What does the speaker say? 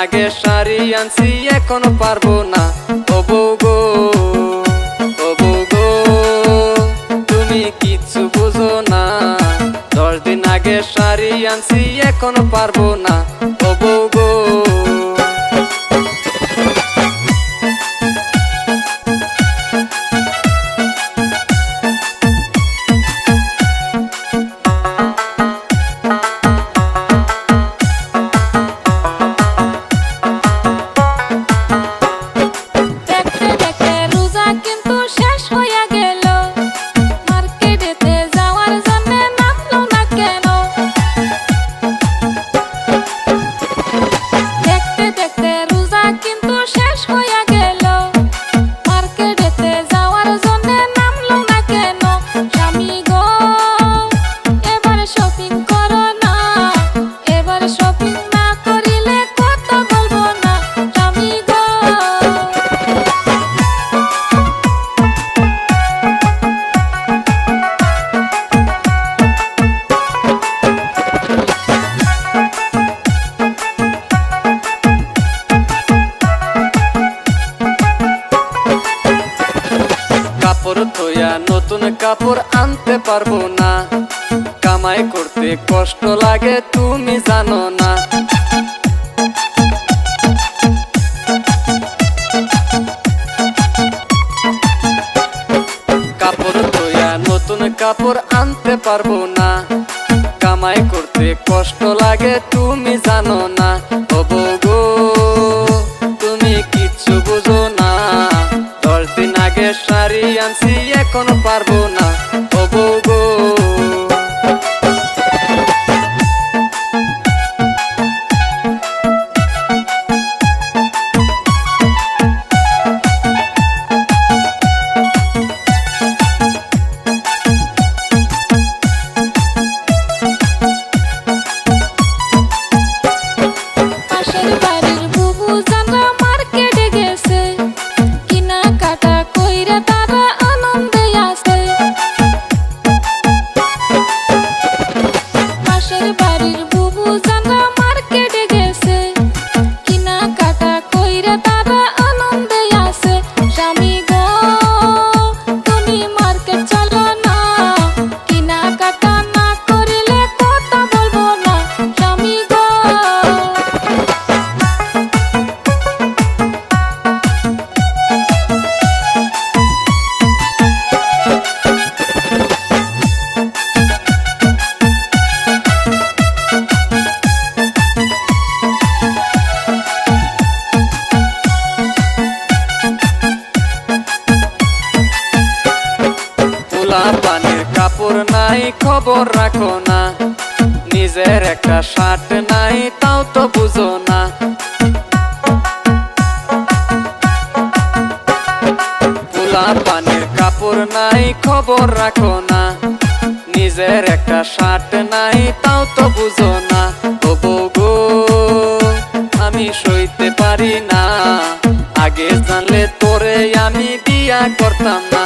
আগে শাড়ি আনছি এখনো পারবো না। ও বউ গো, ও বউ গো, তুমি কিচ্ছু বুঝো না। 10 দিন আগে শাড়ি আনছি এখনো পারবো না। ও বউ গো, নতুন কাপড় আনতে পারবো না। কামাই করতে কষ্ট লাগে তুমি জানো না। কাপড় ধোয়া নতুন কাপড় আনতে পারবো না। কামাই করতে কষ্ট লাগে তুমি জানো না। ও বউ গো, তুমি কিচ্ছু বুঝো না। 10 দিন আগে শাড়ি আনছি এখনো পারবো না। ও বউ গো, পানির কাপড় নাই খবর রাখো না। নিজের একটা শার্ট নাই তাও তো বুঝো না। পোলা পানির কাপড় নাই খবর রাখো না। নিজের একটা শার্ট নাই তাও তো বুঝো না। ও বউ গো, আমি সইতে পারি না। আগে জানলে তোরে আমি বিয়া করতাম না।